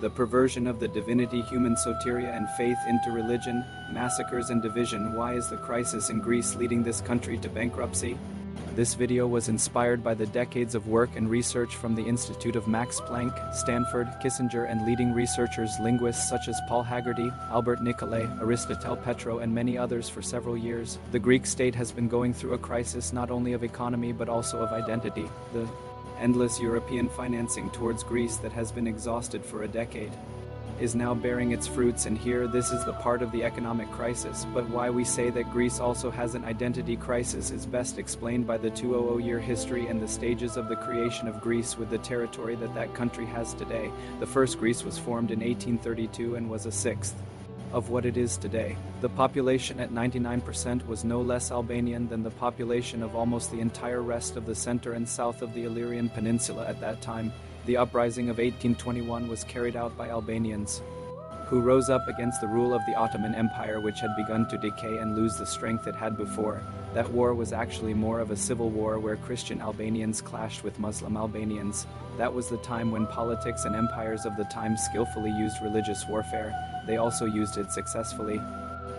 The perversion of the divinity, human Zoteria and faith into religion, massacres and division. Why is the crisis in Greece leading this country to bankruptcy? This video was inspired by the decades of work and research from the Institute of Max Planck, Stanford, Kissinger, and leading researchers, linguists such as Paul Haggerty, Albert Nicolai, Aristotle Petro, and many others for several years. The Greek state has been going through a crisis not only of economy but also of identity. The endless European financing towards Greece that has been exhausted for a decade is now bearing its fruits, and here this is the part of the economic crisis. But why we say that Greece also has an identity crisis is best explained by the 200-year history and the stages of the creation of Greece with the territory that country has today. The first Greece was formed in 1832 and was a sixth of what it is today. The population at 99% was no less Albanian than the population of almost the entire rest of the center and south of the Illyrian Peninsula at that time. The uprising of 1821 was carried out by Albanians, who rose up against the rule of the Ottoman Empire, which had begun to decay and lose the strength it had before. That war was actually more of a civil war where Christian Albanians clashed with Muslim Albanians. That was the time when politics and empires of the time skillfully used religious warfare. They also used it successfully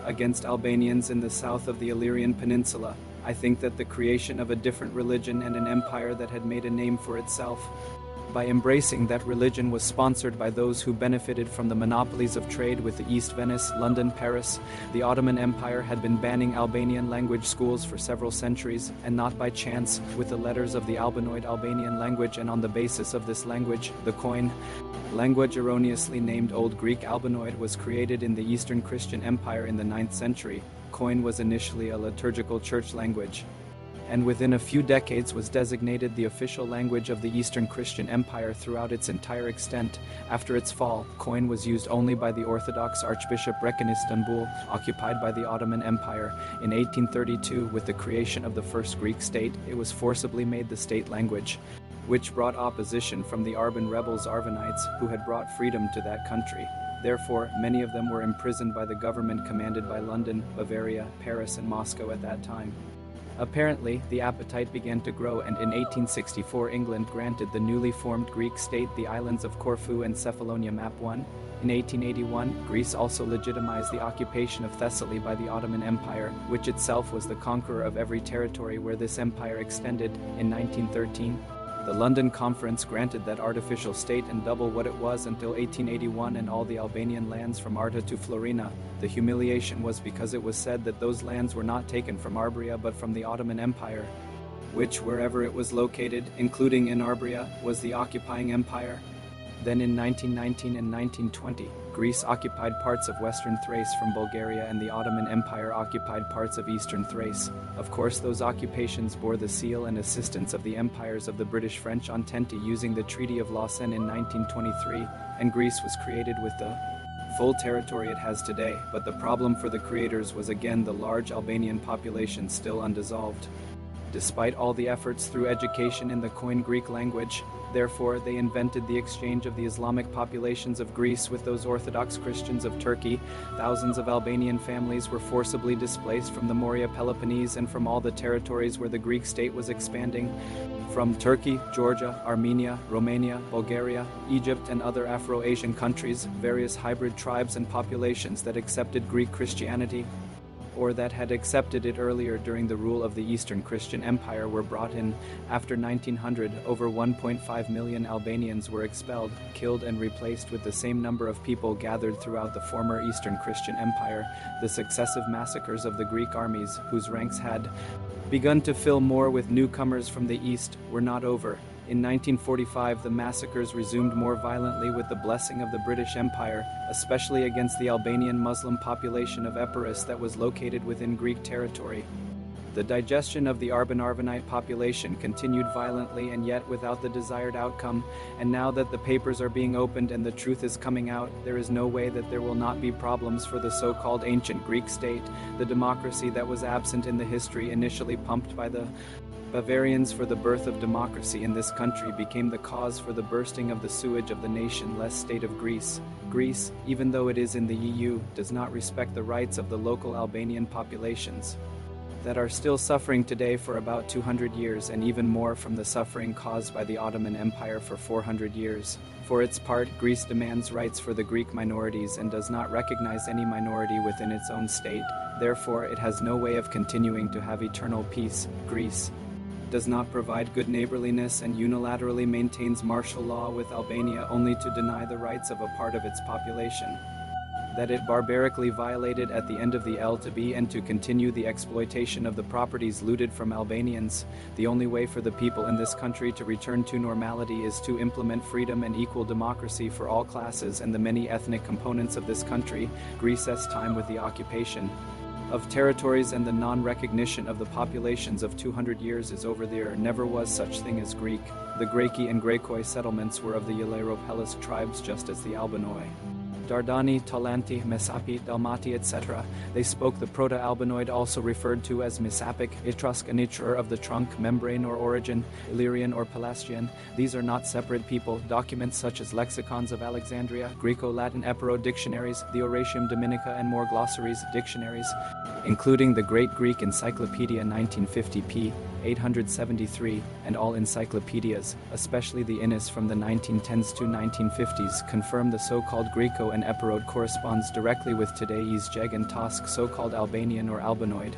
against Albanians in the south of the Illyrian Peninsula. I think that the creation of a different religion and an empire that had made a name for itself by embracing that religion was sponsored by those who benefited from the monopolies of trade with the East, Venice, London, Paris. The Ottoman Empire had been banning Albanian language schools for several centuries, and not by chance, with the letters of the Albanoid Albanian language, and on the basis of this language, the Koine language, erroneously named Old Greek Albanoid, was created in the Eastern Christian Empire in the 9th century. Koine was initially a liturgical church language, and within a few decades was designated the official language of the Eastern Christian Empire throughout its entire extent. After its fall, Koine was used only by the Orthodox Archbishop in Istanbul, occupied by the Ottoman Empire. In 1832, with the creation of the first Greek state, it was forcibly made the state language, which brought opposition from the Arban rebels Arvanites, who had brought freedom to that country. Therefore, many of them were imprisoned by the government commanded by London, Bavaria, Paris, and Moscow at that time. Apparently, the appetite began to grow, and in 1864 England granted the newly formed Greek state the islands of Corfu and Cephalonia Map 1. In 1881, Greece also legitimized the occupation of Thessaly by the Ottoman Empire, which itself was the conqueror of every territory where this empire extended. In 1913, the London Conference granted that artificial state and double what it was until 1881 and all the Albanian lands from Arta to Florina. The humiliation was because it was said that those lands were not taken from Arbria but from the Ottoman Empire, which, wherever it was located, including in Arbria, was the occupying empire. Then in 1919 and 1920, Greece occupied parts of western Thrace from Bulgaria, and the Ottoman Empire occupied parts of eastern Thrace. Of course, those occupations bore the seal and assistance of the empires of the British-French Entente using the Treaty of Lausanne in 1923, and Greece was created with the full territory it has today. But the problem for the creators was again the large Albanian population still undissolved, despite all the efforts through education in the Koine Greek language. Therefore, they invented the exchange of the Islamic populations of Greece with those Orthodox Christians of Turkey. Thousands of Albanian families were forcibly displaced from the Morea Peloponnese and from all the territories where the Greek state was expanding, from Turkey, Georgia, Armenia, Romania, Bulgaria, Egypt, and other Afro-Asian countries. Various hybrid tribes and populations that accepted Greek Christianity, or that had accepted it earlier during the rule of the Eastern Christian Empire, were brought in. After 1900, over 1.5 million Albanians were expelled, killed, and replaced with the same number of people gathered throughout the former Eastern Christian Empire. The successive massacres of the Greek armies, whose ranks had begun to fill more with newcomers from the east, were not over. In 1945, the massacres resumed more violently with the blessing of the British Empire, especially against the Albanian Muslim population of Epirus that was located within Greek territory. The digestion of the Arbanite population continued violently and yet without the desired outcome, and now that the papers are being opened and the truth is coming out, there is no way that there will not be problems for the so-called ancient Greek state. The democracy that was absent in the history initially pumped by the Bavarians for the birth of democracy in this country became the cause for the bursting of the sewage of the nation-less state of Greece. Greece, even though it is in the EU, does not respect the rights of the local Albanian populations. that are still suffering today for about 200 years, and even more from the suffering caused by the Ottoman Empire for 400 years. For its part, Greece demands rights for the Greek minorities and does not recognize any minority within its own state. Therefore, it has no way of continuing to have eternal peace. Greece does not provide good neighborliness and unilaterally maintains martial law with Albania only to deny the rights of a part of its population that it barbarically violated at the end of the LTB, and to continue the exploitation of the properties looted from Albanians. The only way for the people in this country to return to normality is to implement freedom and equal democracy for all classes and the many ethnic components of this country. Greece's time with the occupation of territories and the non-recognition of the populations of 200 years is over. There never was such thing as Greek. The Greci and Grekoi settlements were of the Eulero-Pelis tribes, just as the Albanoi, Dardani, Talanti, Mesapi, Dalmati, etc. They spoke the Proto-Albanoid, also referred to as Mesapic, Etruscan, nature of the trunk, membrane or origin, Illyrian or Pelasgian. These are not separate people. Documents such as lexicons of Alexandria, Greco-Latin Epiro dictionaries, the Oratium Dominica, and more glossaries, dictionaries, including the Great Greek Encyclopedia 1950 p. 873, and all encyclopedias, especially the Innis from the 1910s to 1950s, confirm the so-called Greco and Epirode corresponds directly with today's Jeg and Tosk, so-called Albanian or Albanoid.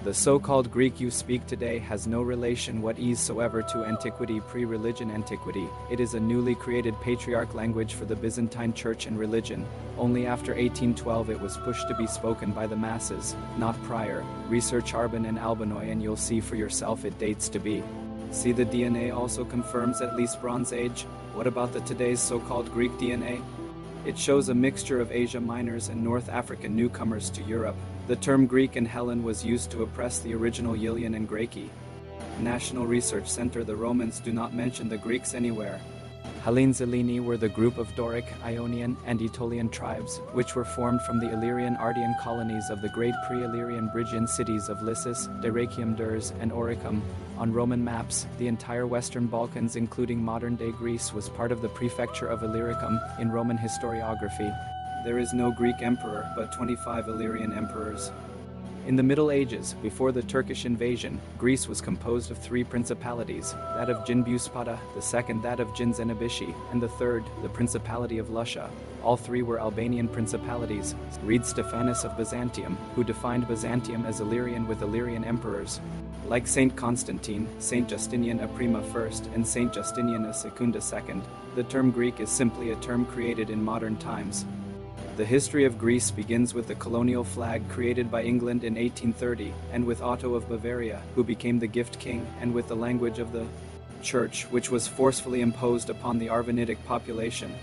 The so-called Greek you speak today has no relation whatsoever to antiquity, pre-religion antiquity. It is a newly created patriarch language for the Byzantine Church and religion. Only after 1812 it was pushed to be spoken by the masses, not prior. Research Arban and Albanoi and you'll see for yourself it dates to be. See, the DNA also confirms at least Bronze Age. What about the today's so-called Greek DNA? It shows a mixture of Asia Minors and North African newcomers to Europe. The term Greek and Hellen was used to oppress the original Yilian and Greki. National Research Center. The Romans do not mention the Greeks anywhere. Hellenes Helleni were the group of Doric, Ionian, and Aetolian tribes, which were formed from the Illyrian-Ardean colonies of the great pre-Illyrian Brygian cities of Lysis, Dyrrhachium Durs, and Oricum. On Roman maps, the entire Western Balkans, including modern-day Greece, was part of the prefecture of Illyricum. In Roman historiography, there is no Greek emperor, but 25 Illyrian emperors. In the Middle Ages, before the Turkish invasion, Greece was composed of 3 principalities, that of Jinbuspada, the second that of Jinzenibishi, and the third, the Principality of Lussia. All 3 were Albanian principalities. Read Stephanus of Byzantium, who defined Byzantium as Illyrian with Illyrian emperors. Like Saint Constantine, Saint Justinian Aprima I, and Saint Justinian a Secunda II, the term Greek is simply a term created in modern times. The history of Greece begins with the colonial flag created by England in 1830, and with Otto of Bavaria, who became the gift king, and with the language of the Church, which was forcefully imposed upon the Arvanitic population.